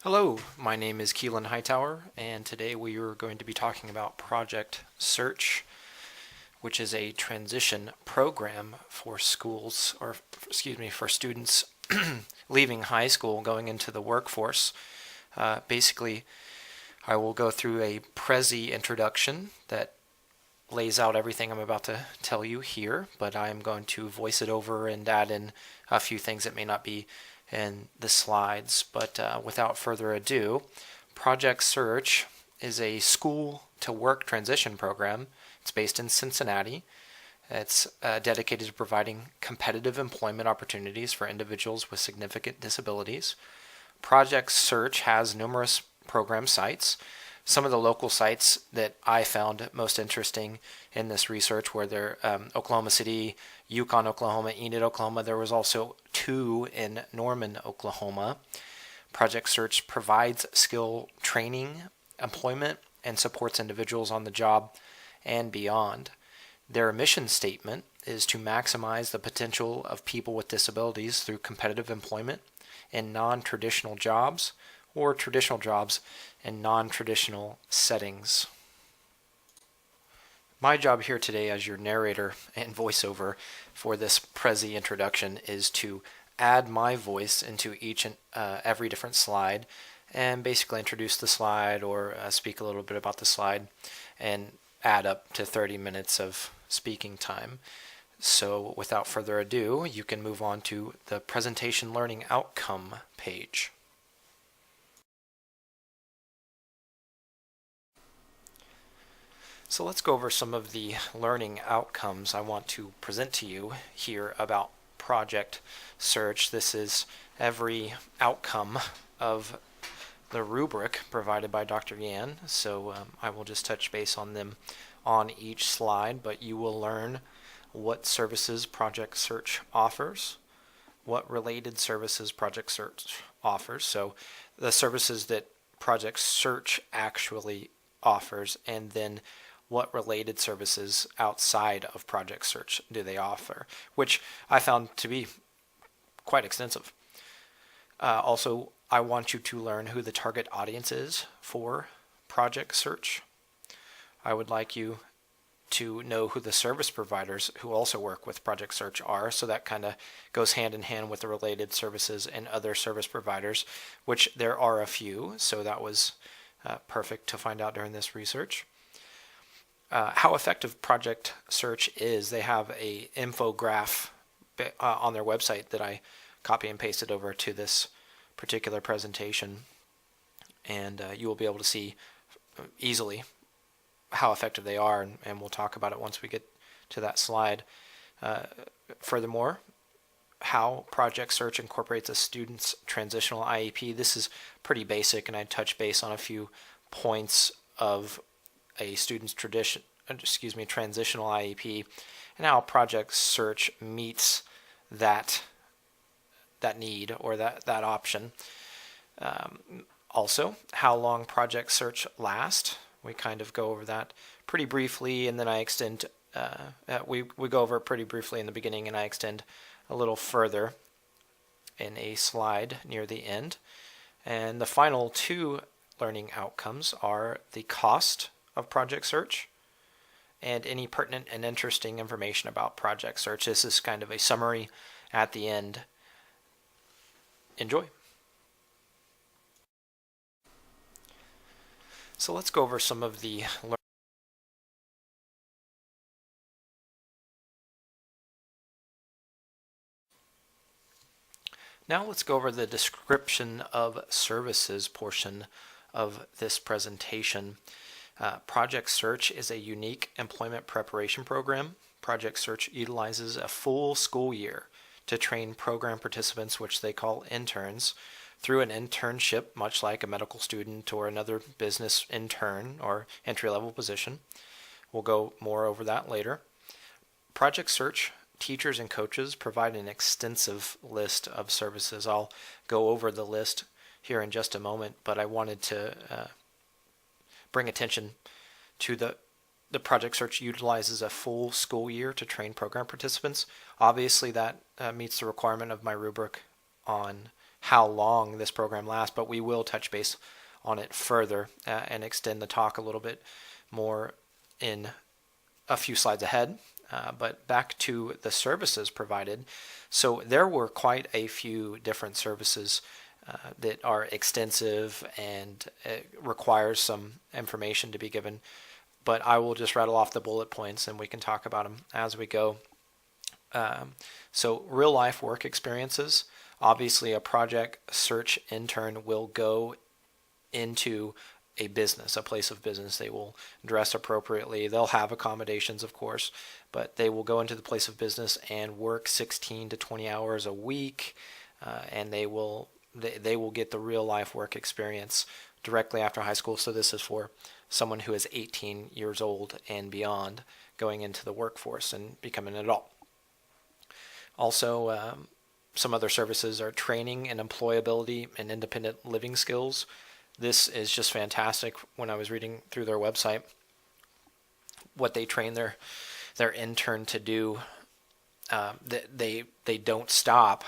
Hello, my name is Kelan Hightower, and today we are going to be talking about Project Search, which is a transition program for schools, or excuse me, for students leaving high school going into the workforce. Basically, I will go through a Prezi introduction that lays out everything I'm about to tell you here, but I'm going to voice it over and add in a few things that may not be in the slides. But without further ado, Project Search is a school to work transition program. It's based in Cincinnati. It's dedicated to providing competitive employment opportunities for individuals with significant disabilities. Project Search has numerous program sites. Some of the local sites that I found most interesting in this research were there Oklahoma City, Yukon, Oklahoma, Enid, Oklahoma. There was also two in Norman, Oklahoma. Project Search provides skill training, employment, and supports individuals on the job and beyond. Their mission statement is to maximize the potential of people with disabilities through competitive employment in non-traditional jobs or traditional jobs in non-traditional settings. My job here today as your narrator and voiceover for this Prezi introduction is to add my voice into each and every different slide and basically introduce the slide or speak a little bit about the slide and add up to 30 minutes of speaking time. So without further ado, you can move on to the presentation learning outcome page. So let's go over some of the learning outcomes I want to present to you here about Project Search. This is every outcome of the rubric provided by Dr. Yan, so I will just touch base on them on each slide, but you will learn what services Project Search offers, what related services Project Search offers, so the services that Project Search actually offers, and then what related services outside of Project Search do they offer, which I found to be quite extensive. Also, I want you to learn who the target audience is for Project Search. I would like you to know who the service providers who also work with Project Search are, so that kind of goes hand in hand with the related services and other service providers, which there are a few, so that was perfect to find out during this research. How effective Project Search is. They have a infograph on their website that I copy and pasted over to this particular presentation, and you will be able to see easily how effective they are, and we'll talk about it once we get to that slide. Furthermore, how Project Search incorporates a student's transitional IEP. This is pretty basic, and I touch base on a few points of a student's transitional IEP, and how Project Search meets that need or that option. Also, how long Project Search lasts. We kind of go over that pretty briefly, and then I extend. We go over it pretty briefly in the beginning, and I extend a little further in a slide near the end. And the final two learning outcomes are the cost of Project Search and any pertinent and interesting information about Project Search. This is kind of a summary at the end. Enjoy. So let's go over some of the Now let's go over the description of services portion of this presentation. Project Search is a unique employment preparation program. Project Search utilizes a full school year to train program participants, which they call interns, through an internship, much like a medical student or another business intern or entry-level position. We'll go more over that later. Project Search teachers and coaches provide an extensive list of services. I'll go over the list here in just a moment, but I wanted to bring attention to the Project Search utilizes a full school year to train program participants. Obviously, that meets the requirement of my rubric on how long this program lasts, but we will touch base on it further and extend the talk a little bit more in a few slides ahead. But back to the services provided. So there were quite a few different services that are extensive and requires some information to be given. But I will just rattle off the bullet points and we can talk about them as we go. So real life work experiences. Obviously, a project search intern will go into a business, a place of business. They will dress appropriately. They'll have accommodations, of course, but they will go into the place of business and work 16 to 20 hours a week, and they will get the real life work experience directly after high school. So this is for someone who is 18 years old and beyond, going into the workforce and becoming an adult. Also, some other services are training and employability and independent living skills. This is just fantastic. When I was reading through their website, what they train their intern to do, they don't stop,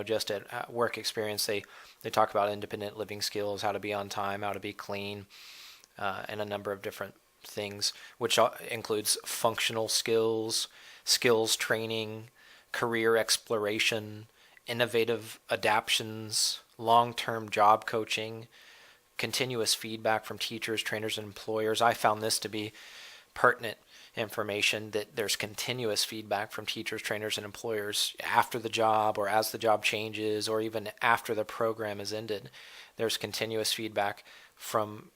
just at work experience. They talk about independent living skills, how to be on time, how to be clean, and a number of different things, which includes functional skills, skills training, career exploration, innovative adaptions, long-term job coaching, continuous feedback from teachers, trainers, and employers. I found this to be pertinent information, that there's continuous feedback from teachers, trainers, and employers after the job or as the job changes or even after the program is ended. There's continuous feedback from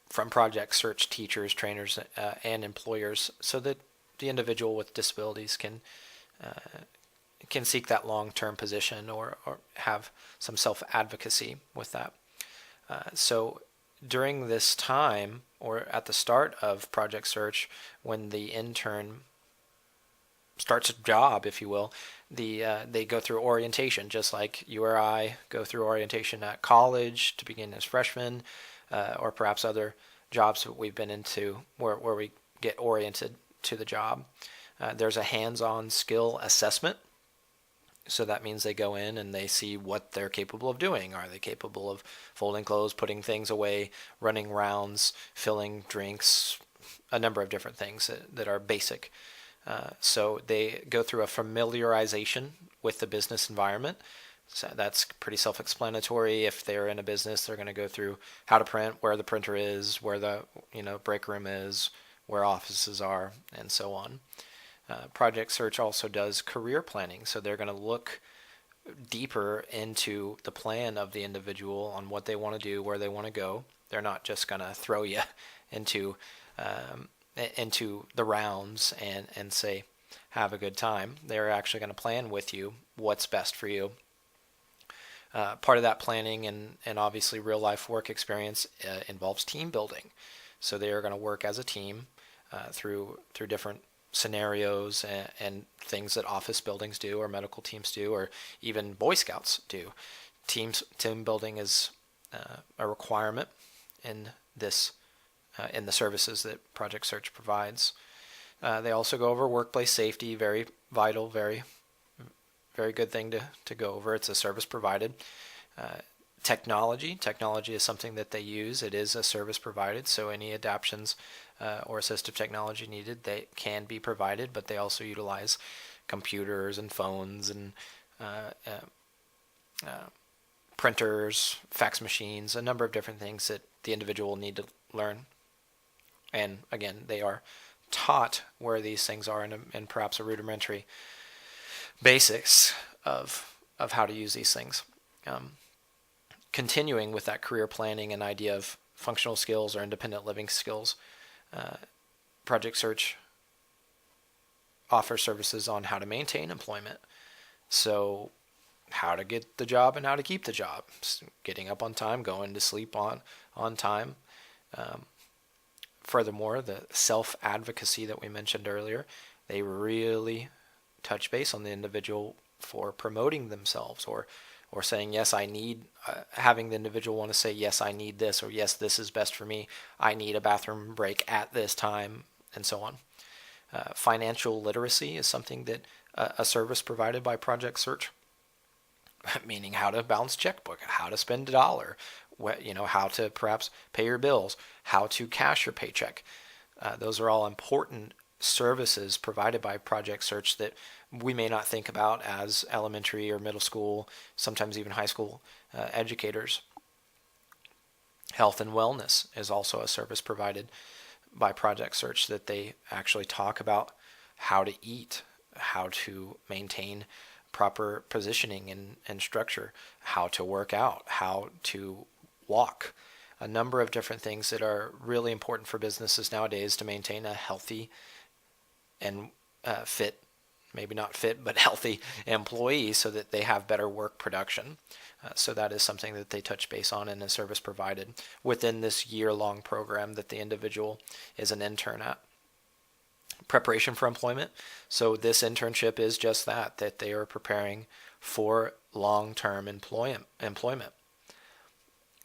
project search teachers, trainers, and employers, so that the individual with disabilities can seek that long-term position or have some self-advocacy with that. So during this time, or at the start of project search, when the intern starts a job, if you will, they go through orientation, just like you or I go through orientation at college to begin as freshmen, or perhaps other jobs that we've been into where we get oriented to the job. There's a hands-on skill assessment. So that means they go in and they see what they're capable of doing. Are they capable of folding clothes, putting things away, running rounds, filling drinks, a number of different things that are basic. So they go through a familiarization with the business environment. So that's pretty self-explanatory. If they're in a business, they're going to go through how to print, where the printer is, where the break room is, where offices are, and so on. Project Search also does career planning, so they're going to look deeper into the plan of the individual on what they want to do, where they want to go. They're not just going to throw you into the rounds and say, have a good time. They're actually going to plan with you what's best for you. Part of that planning and obviously real life work experience involves team building. So they are going to work as a team through different scenarios and things that office buildings do, or medical teams do, or even Boy Scouts do. Team building is a requirement in this in the services that Project Search provides. They also go over workplace safety, very vital, very good thing to go over. It's a service provided. Technology is something that they use. It is a service provided, so any adaptions or assistive technology needed, they can be provided, but they also utilize computers and phones and printers, fax machines, a number of different things that the individual will need to learn. And again, they are taught where these things are in perhaps a rudimentary basics of how to use these things. Continuing with that career planning and idea of functional skills or independent living skills, Project Search offers services on how to maintain employment. So how to get the job and how to keep the job. Getting up on time, going to sleep on time. Furthermore, the self-advocacy that we mentioned earlier, they really touch base on the individual for promoting themselves or saying, yes, I need, having the individual want to say, yes, I need this, or yes, this is best for me. I need a bathroom break at this time, and so on. Financial literacy is something that a service provided by Project Search. meaning how to balance checkbook, how to spend a dollar, how to perhaps pay your bills, how to cash your paycheck. Those are all important services provided by Project Search that we may not think about as elementary or middle school, sometimes even high school educators. Health and wellness is also a service provided by Project Search that they actually talk about how to eat, how to maintain proper positioning and structure, how to work out, how to walk. A number of different things that are really important for businesses nowadays to maintain a healthy and fit, maybe not fit, but healthy employee so that they have better work production. So that is something that they touch base on in a service provided within this year-long program that the individual is an intern at. Preparation for employment. So this internship is just that they are preparing for long-term employment.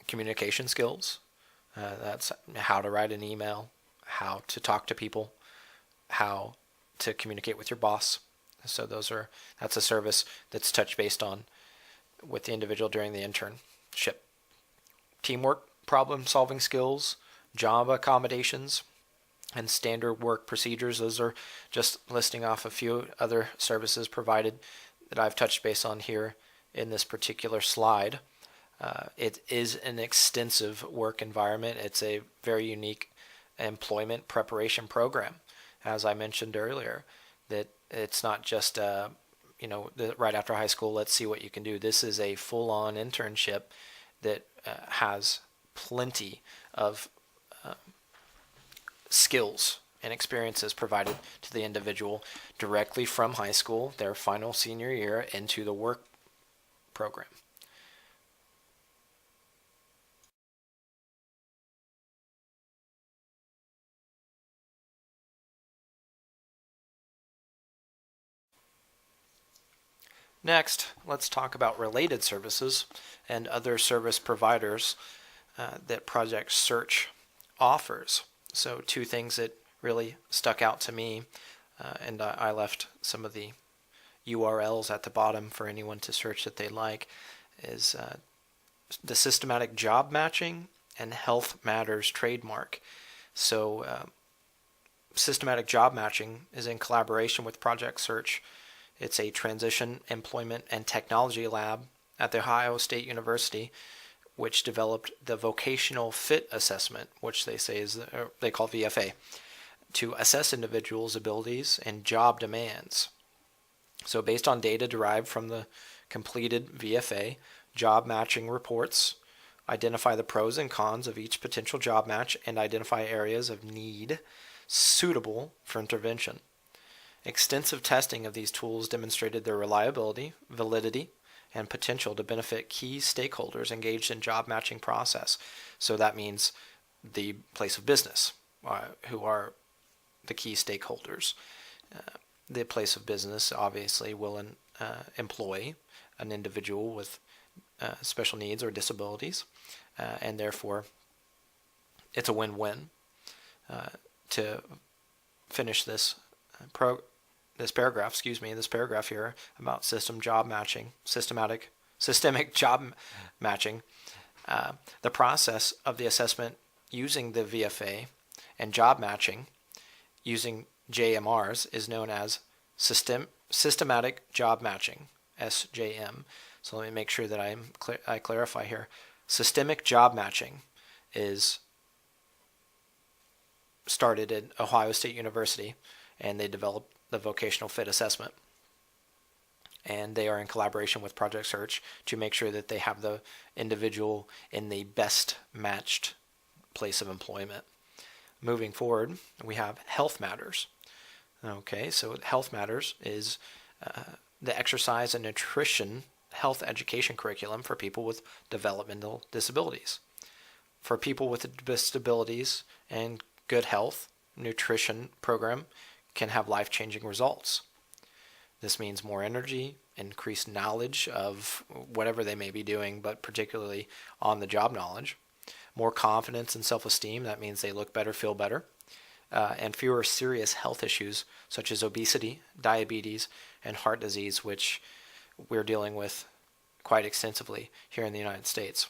Communication skills. That's how to write an email, how to talk to people, how to communicate with your boss. So that's a service that's touch based on with the individual during the internship. Teamwork, problem solving skills, job accommodations, and standard work procedures. Those are just listing off a few other services provided that I've touched base on here in this particular slide. It is an extensive work environment. It's a very unique employment preparation program. As I mentioned earlier, that it's not just right after high school, let's see what you can do. This is a full-on internship that has plenty of skills and experiences provided to the individual directly from high school, their final senior year, into the work program. Next, let's talk about related services and other service providers that Project Search offers. So two things that really stuck out to me, and I left some of the URLs at the bottom for anyone to search that they like, is the systematic job matching and Health Matters trademark. So systematic job matching is in collaboration with Project Search. It's a transition, employment, and technology lab at The Ohio State University, which developed the vocational fit assessment, which they call VFA, to assess individuals' abilities and job demands. So based on data derived from the completed VFA, job matching reports identify the pros and cons of each potential job match and identify areas of need suitable for intervention. Extensive testing of these tools demonstrated their reliability, validity, and potential to benefit key stakeholders engaged in job matching process. So that means the place of business, who are the key stakeholders. The place of business obviously will employ an individual with special needs or disabilities, and therefore it's a win-win. To finish this paragraph here about systemic job matching. The process of the assessment using the VFA and job matching using JMRs is known as systematic job matching, SJM. So let me make sure that I clarify here. Systemic job matching is started at Ohio State University, and they developed the vocational fit assessment. And they are in collaboration with Project Search to make sure that they have the individual in the best matched place of employment. Moving forward, we have Health Matters. Okay, so Health Matters is the exercise and nutrition health education curriculum for people with developmental disabilities. For people with disabilities and good health, nutrition program can have life-changing results. This means more energy, increased knowledge of whatever they may be doing, but particularly on the job knowledge. More confidence and self-esteem, that means they look better, feel better. And fewer serious health issues such as obesity, diabetes, and heart disease, which we're dealing with quite extensively here in the United States.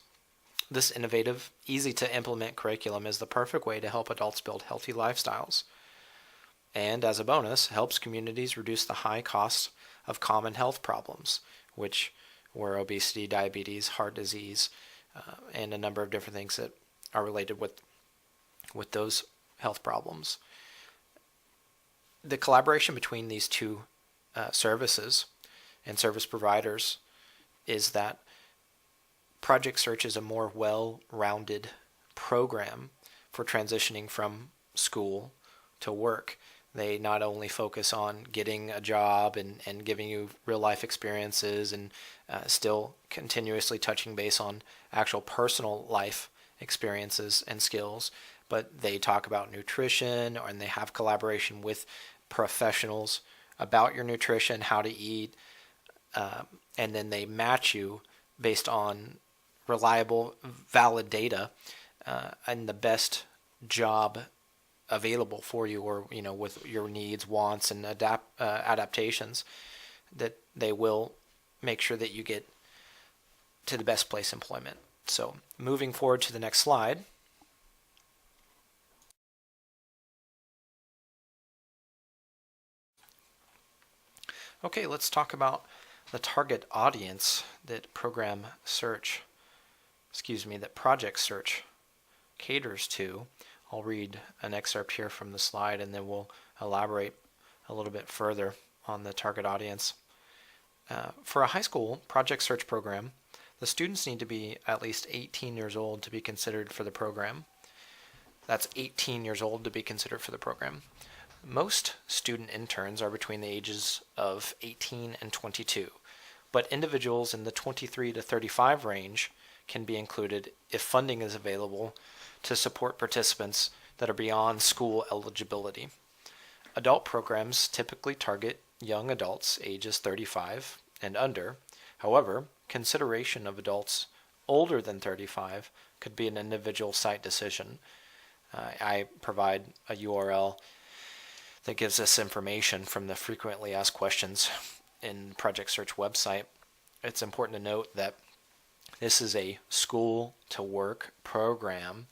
This innovative, easy to implement curriculum is the perfect way to help adults build healthy lifestyles. And as a bonus, helps communities reduce the high costs of common health problems, which were obesity, diabetes, heart disease, and a number of different things that are related with those health problems. The collaboration between these two services and service providers is that Project Search is a more well-rounded program for transitioning from school to work. They not only focus on getting a job and giving you real-life experiences and still continuously touching base on actual personal life experiences and skills, but they talk about nutrition, and they have collaboration with professionals about your nutrition, how to eat, and then they match you based on reliable, valid data and the best job available for you, or with your needs, wants, and adaptations, that they will make sure that you get to the best place employment. So moving forward to the next slide. Okay, let's talk about the target audience that Project Search caters to. I'll read an excerpt here from the slide, and then we'll elaborate a little bit further on the target audience. For a high school Project Search program, the students need to be at least 18 years old to be considered for the program. That's 18 years old to be considered for the program. Most student interns are between the ages of 18 and 22, but individuals in the 23 to 35 range can be included if funding is available to support participants that are beyond school eligibility. Adult programs typically target young adults ages 35 and under. However, consideration of adults older than 35 could be an individual site decision. I provide a URL that gives us information from the frequently asked questions in Project Search website. It's important to note that this is a school to work program,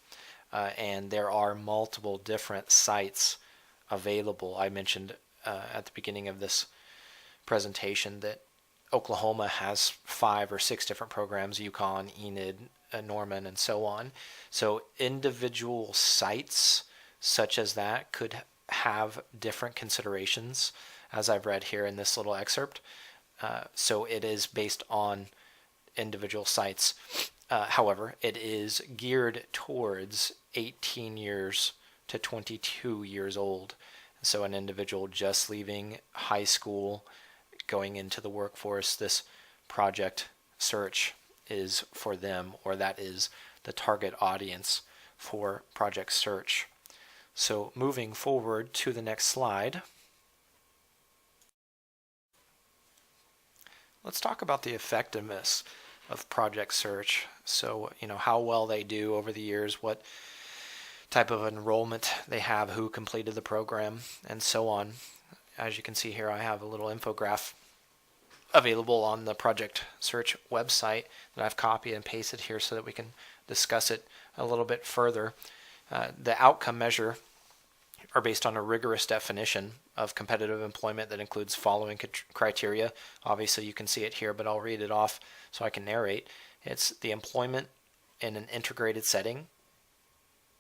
and there are multiple different sites available. I mentioned at the beginning of this presentation that Oklahoma has 5 or 6 different programs: Yukon, Enid, Norman, and so on. So individual sites such as that could have different considerations, as I've read here in this little excerpt. So it is based on individual sites. However, it is geared towards 18 years to 22 years old. So an individual just leaving high school, going into the workforce, this Project Search is for them, or that is the target audience for Project Search. So moving forward to the next slide, let's talk about the effectiveness of Project Search. So, how well they do over the years, what type of enrollment they have, who completed the program, and so on. As you can see here, I have a little infographic available on the Project Search website that I've copied and pasted here so that we can discuss it a little bit further. The outcome measure are based on a rigorous definition of competitive employment that includes following criteria. Obviously, you can see it here, but I'll read it off so I can narrate. It's the employment in an integrated setting,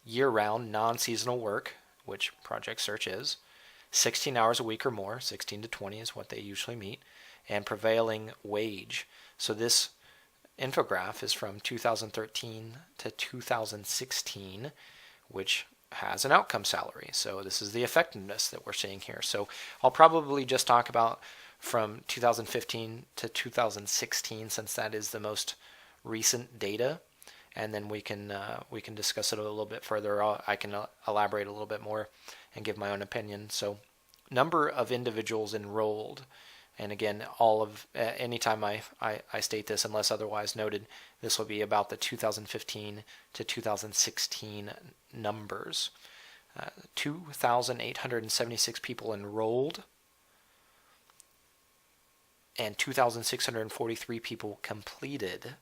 year-round, non-seasonal work, which Project Search is, 16 hours a week or more, 16 to 20 is what they usually meet, and prevailing wage. So this infographic is from 2013 to 2016, which has an outcome salary. So this is the effectiveness that we're seeing here. So I'll probably just talk about from 2015 to 2016, since that is the most recent data, and then we can discuss it a little bit further. I can elaborate a little bit more and give my own opinion. So number of individuals enrolled. And again, anytime I state this, unless otherwise noted, this will be about the 2015 to 2016 numbers. 2,876 people enrolled. and 2,643 people completed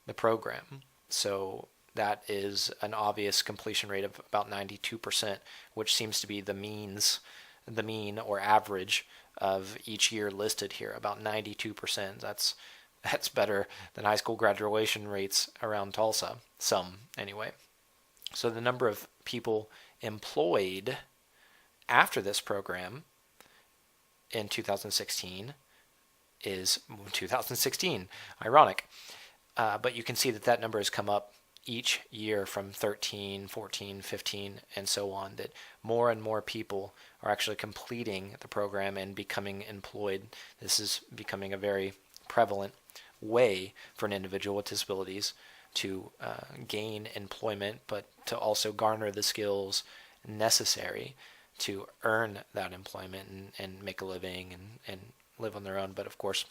the program. So that is an obvious completion rate of about 92%, which seems to be the mean or average of each year listed here, about 92%. That's better than high school graduation rates around Tulsa, some anyway. So the number of people employed after this program in 2016 is 2016. Ironic. But you can see that number has come up each year from 13, 14, 15, and so on, that more and more people are actually completing the program and becoming employed. This is becoming a very prevalent way for an individual with disabilities to gain employment, but to also garner the skills necessary to earn that employment and make a living and live on their own. But of course,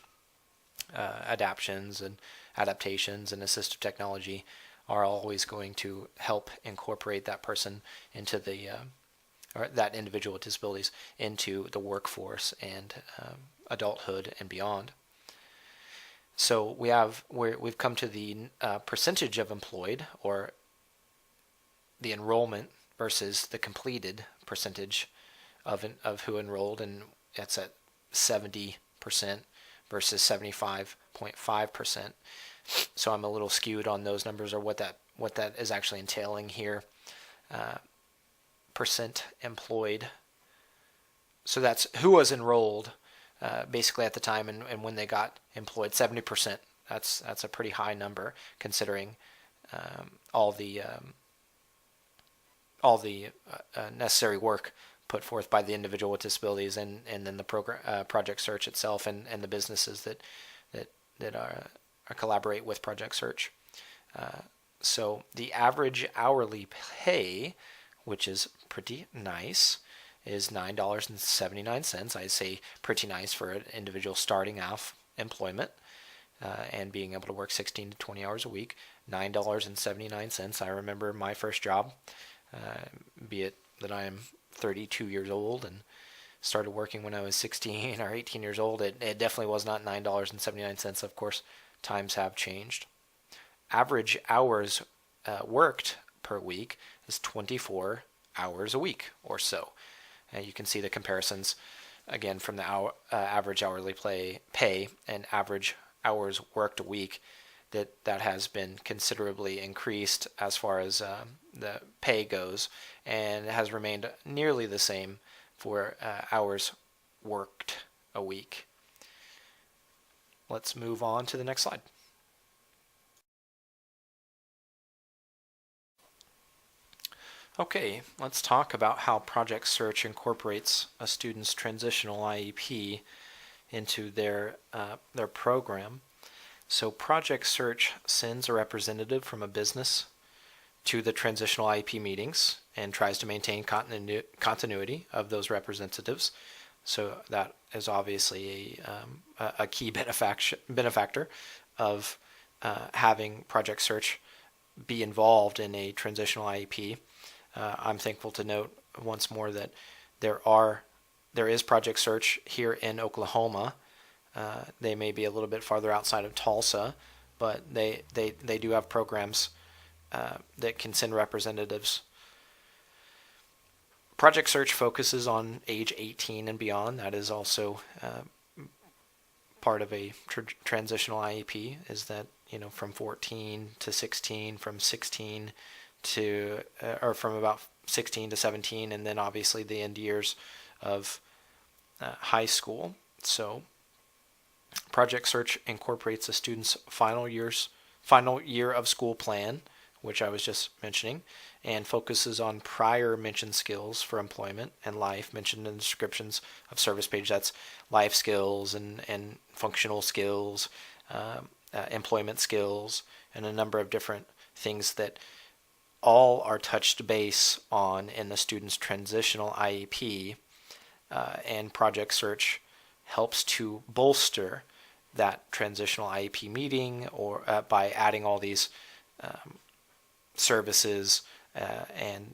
adaptations and adaptations and assistive technology are always going to help incorporate that person into the or that individual with disabilities into the workforce and adulthood and beyond. So we've come to the percentage of employed, or the enrollment versus the completed percentage of who enrolled, and it's at 70% versus 75.5%. So I'm a little skewed on those numbers, or what that is actually entailing here. Percent employed. So that's who was enrolled basically at the time and when they got employed. 70%. That's a pretty high number considering all the necessary work put forth by the individual with disabilities, and then the program Project Search itself, and the businesses that collaborate with Project Search. So the average hourly pay, which is pretty nice, is $9.79. I say pretty nice for an individual starting off employment and being able to work 16 to 20 hours a week. $9.79. I remember my first job, be it that I am 32 years old and started working when I was 16 or 18 years old. It definitely was not $9.79. Of course, times have changed. Average hours worked per week is 24 hours a week or so. And you can see the comparisons again from the average hourly pay and average hours worked a week, that has been considerably increased as far as the pay goes, and it has remained nearly the same for hours worked a week. Let's move on to the next slide. Okay, let's talk about how Project Search incorporates a student's transitional IEP into their program. So Project Search sends a representative from a business to the transitional IEP meetings and tries to maintain continuity of those representatives. So that is obviously a key benefactor of having Project Search be involved in a transitional IEP. I'm thankful to note once more that there is Project Search here in Oklahoma. They may be a little bit farther outside of Tulsa, but they do have programs that can send representatives. Project Search focuses on age 18 and beyond. That is also part of a transitional IEP, is that, from 14 to 16, from 16 to, or from about 16 to 17, and then obviously the end years of high school. So Project Search incorporates a student's final year of school plan, which I was just mentioning, and focuses on prior mentioned skills for employment and life mentioned in the descriptions of service page. That's life skills and functional skills, employment skills, and a number of different things that all are touched base on in the student's transitional IEP, and Project Search helps to bolster that transitional IEP meeting, or by adding all these services and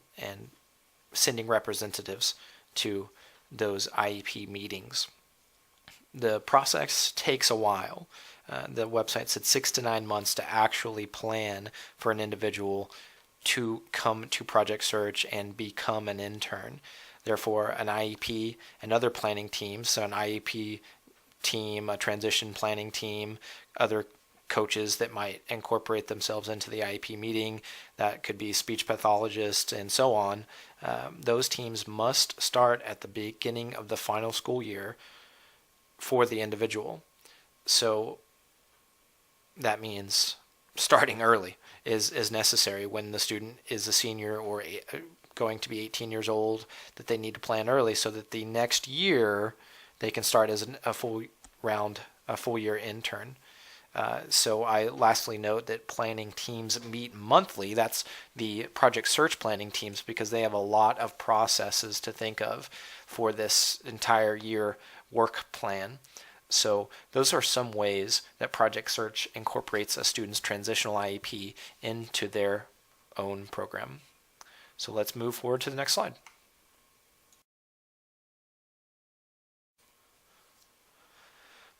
sending representatives to those IEP meetings. the process takes a while. The website said 6 to 9 months to actually plan for an individual to come to Project Search and become an intern. Therefore, an IEP and other planning teams, so an IEP team, a transition planning team, other coaches that might incorporate themselves into the IEP meeting, that could be speech pathologists and so on. Those teams must start at the beginning of the final school year for the individual. So that means starting early is necessary when the student is a senior or going to be 18 years old, that they need to plan early so that the next year they can start as a full year intern. So I lastly note that planning teams meet monthly. That's the Project Search planning teams, because they have a lot of processes to think of for this entire year work plan. So those are some ways that Project Search incorporates a student's transitional IEP into their own program. So let's move forward to the next slide.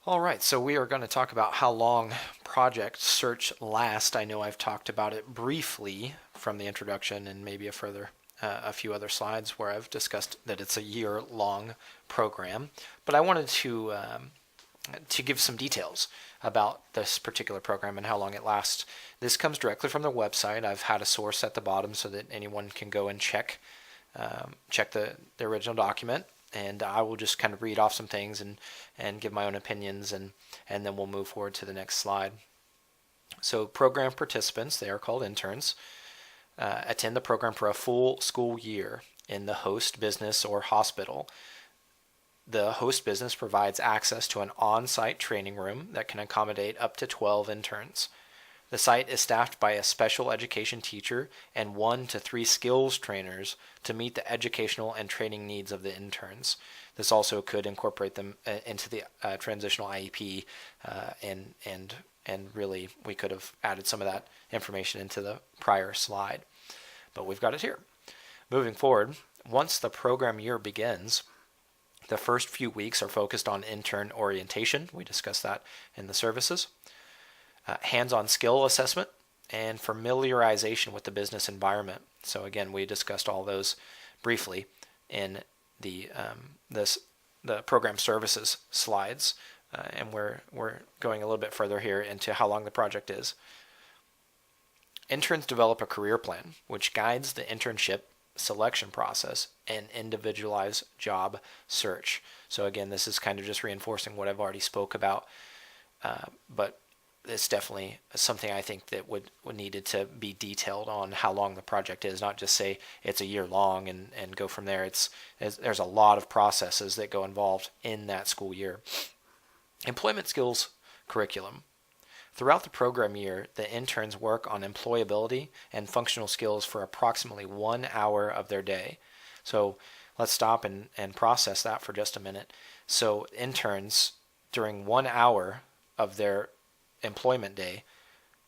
All right, so we are going to talk about how long Project Search lasts. I know I've talked about it briefly from the introduction and maybe a few other slides where I've discussed that it's a year-long program, but I wanted to give some details about this particular program and how long it lasts. This comes directly from the website. I've had a source at the bottom so that anyone can go and check the original document. And I will just kind of read off some things and give my own opinions, and then we'll move forward to the next slide. So program participants, they are called interns, attend the program for a full school year in the host business or hospital. The host business provides access to an on-site training room that can accommodate up to 12 interns. The site is staffed by a special education teacher and 1 to 3 skills trainers to meet the educational and training needs of the interns. This also could incorporate them into the transitional IEP, and really we could have added some of that information into the prior slide, but we've got it here. Moving forward, once the program year begins, the first few weeks are focused on intern orientation. We discussed that in the services. Hands-on skill assessment, and familiarization with the business environment. So again, we discussed all those briefly in the program services slides, and we're going a little bit further here into how long the project is. Interns develop a career plan, which guides the internship selection process and individualized job search. So again, this is kind of just reinforcing what I've already spoke about, but it's definitely something I think that would needed to be detailed on how long the project is, not just say it's a year long and go from there. There's a lot of processes that go involved in that school year. Employment skills curriculum. Throughout the program year, the interns work on employability and functional skills for approximately 1 hour of their day. So let's stop and process that for just a minute. So interns, during 1 hour of their employment day,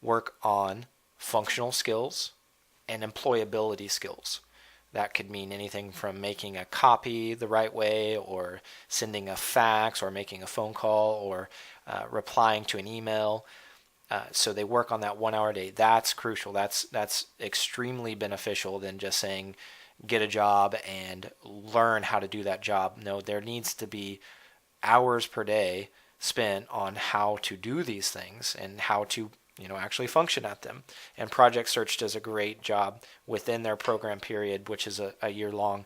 work on functional skills and employability skills. That could mean anything from making a copy the right way, or sending a fax, or making a phone call, or replying to an email. So they work on that 1 hour a day. That's crucial. That's extremely beneficial than just saying get a job and learn how to do that job. No, there needs to be hours per day spent on how to do these things and how to actually function at them. And Project Search does a great job within their program period, which is a year long,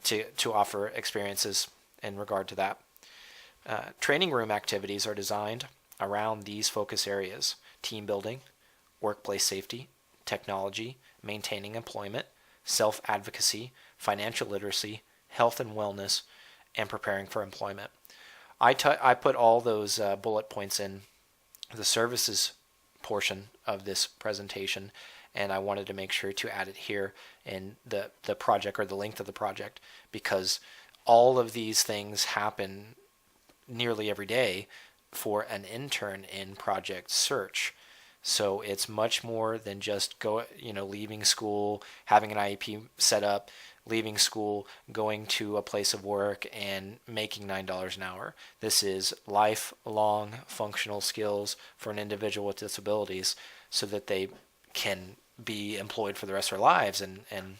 to offer experiences in regard to that. Training room activities are designed around these focus areas: team building, workplace safety, technology, maintaining employment, self-advocacy, financial literacy, health and wellness, and preparing for employment. I put all those bullet points in the services portion of this presentation, and I wanted to make sure to add it here in the project, or the length of the project, because all of these things happen nearly every day for an intern in Project Search. So it's much more than just leaving school, having an IEP set up, leaving school, going to a place of work, and making $9 an hour. This is lifelong functional skills for an individual with disabilities so that they can be employed for the rest of their lives and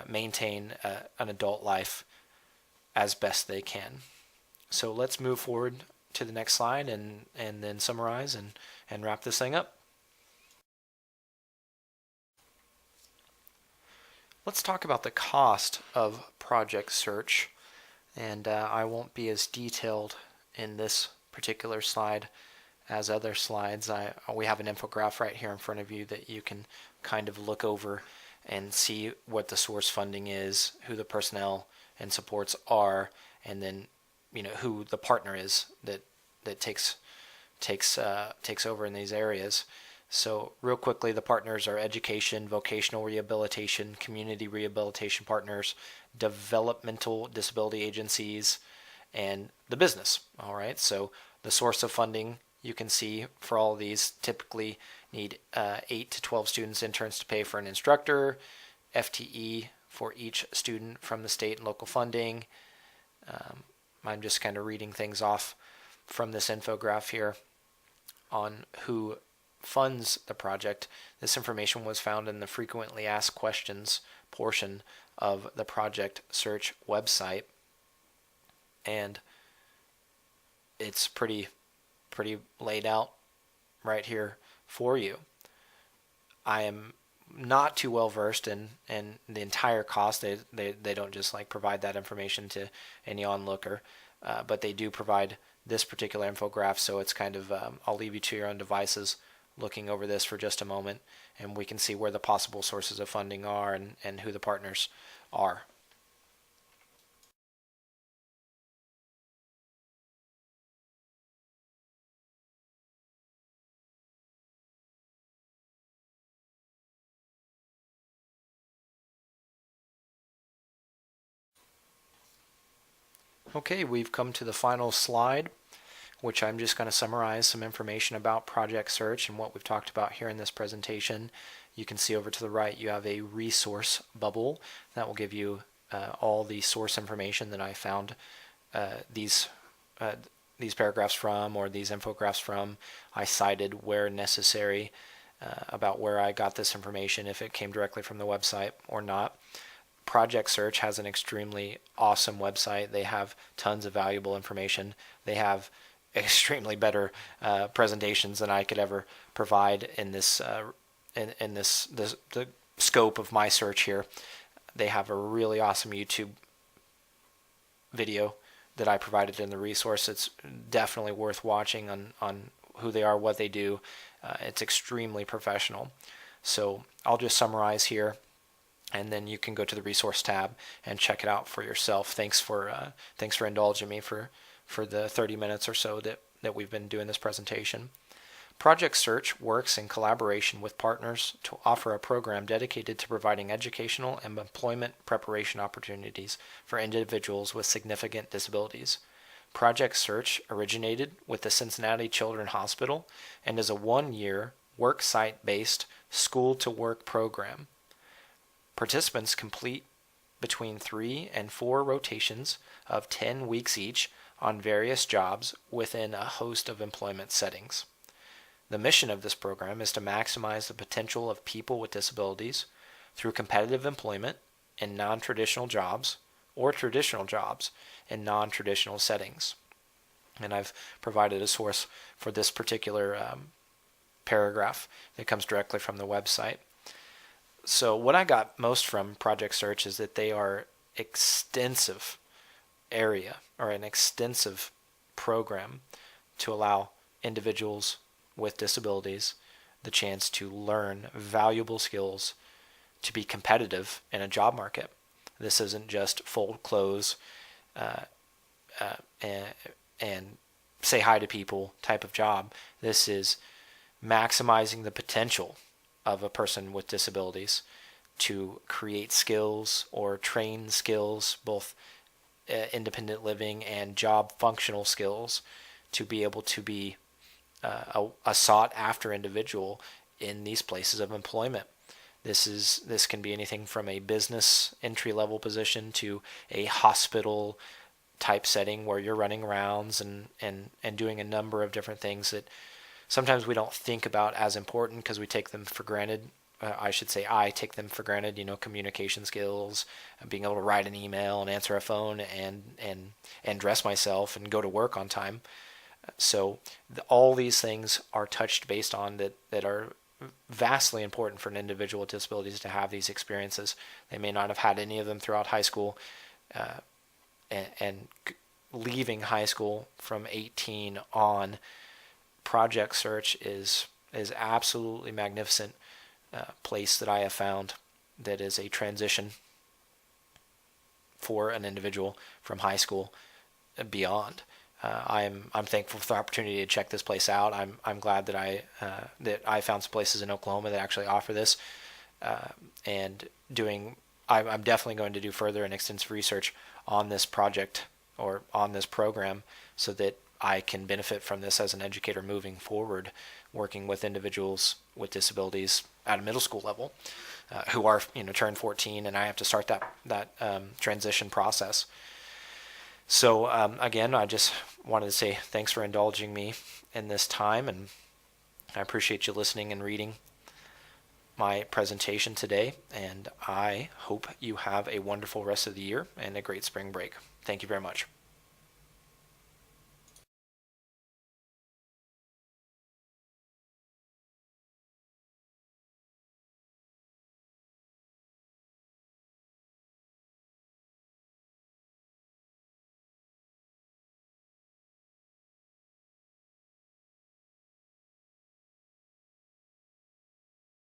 maintain an adult life as best they can. So let's move forward to the next slide and then summarize and wrap this thing up. Let's talk about the cost of Project Search, and I won't be as detailed in this particular slide as other slides. We have an infograph right here in front of you that you can kind of look over and see what the source funding is, who the personnel and supports are, and then who the partner is that takes over in these areas. So real quickly, the partners are education, vocational rehabilitation, community rehabilitation partners, developmental disability agencies, and the business. All right, so the source of funding you can see for all of these typically need 8 to 12 students interns to pay for an instructor, FTE for each student from the state and local funding. I'm just kind of reading things off from this infograph here on who funds the project. This information was found in the frequently asked questions portion of the Project Search website, and it's pretty laid out right here for you. I am not too well versed in the entire cost. They don't just like provide that information to any onlooker, but they do provide this particular infograph, so it's kind of I'll leave you to your own devices looking over this for just a moment, and we can see where the possible sources of funding are and who the partners are. Okay, we've come to the final slide, which I'm just going to summarize some information about Project Search and what we've talked about here in this presentation. You can see over to the right you have a resource bubble that will give you all the source information that I found these paragraphs from, or these infographics from. I cited where necessary about where I got this information, if it came directly from the website or not. Project Search has an extremely awesome website. They have tons of valuable information. They have extremely better presentations than I could ever provide in this the scope of my search here. They have a really awesome YouTube video that I provided in the resource. It's definitely worth watching on who they are, what they do. It's extremely professional. So I'll just summarize here, and then you can go to the resource tab and check it out for yourself. Thanks for indulging me for the 30 minutes or so that we've been doing this presentation. Project Search works in collaboration with partners to offer a program dedicated to providing educational and employment preparation opportunities for individuals with significant disabilities. Project Search originated with the Cincinnati Children's Hospital and is a one-year work site-based school-to-work program. Participants complete between 3 and 4 rotations of 10 weeks each on various jobs within a host of employment settings. The mission of this program is to maximize the potential of people with disabilities through competitive employment in non-traditional jobs or traditional jobs in non-traditional settings. And I've provided a source for this particular paragraph that comes directly from the website. So what I got most from Project Search is that they are extensive area or an extensive program to allow individuals with disabilities the chance to learn valuable skills to be competitive in a job market. This isn't just fold clothes and say hi to people type of job. This is maximizing the potential of a person with disabilities to create skills or train skills, both independent living and job functional skills, to be able to be a sought after individual in these places of employment. This can be anything from a business entry level position to a hospital type setting where you're running rounds and doing a number of different things that sometimes we don't think about as important because we take them for granted. I should say I take them for granted, communication skills, being able to write an email and answer a phone and dress myself and go to work on time. So all these things are touched based on that are vastly important for an individual with disabilities to have these experiences. They may not have had any of them throughout high school, and leaving high school from 18 on, Project Search is absolutely magnificent place that I have found that is a transition for an individual from high school and beyond. I'm thankful for the opportunity to check this place out. I'm glad that I found some places in Oklahoma that actually offer this, and I'm definitely going to do further and extensive research on this project or on this program so that I can benefit from this as an educator moving forward, working with individuals with disabilities at a middle school level who are turned 14, and I have to start that transition process. So again, I just wanted to say thanks for indulging me in this time, and I appreciate you listening and reading my presentation today, and I hope you have a wonderful rest of the year and a great spring break. Thank you very much.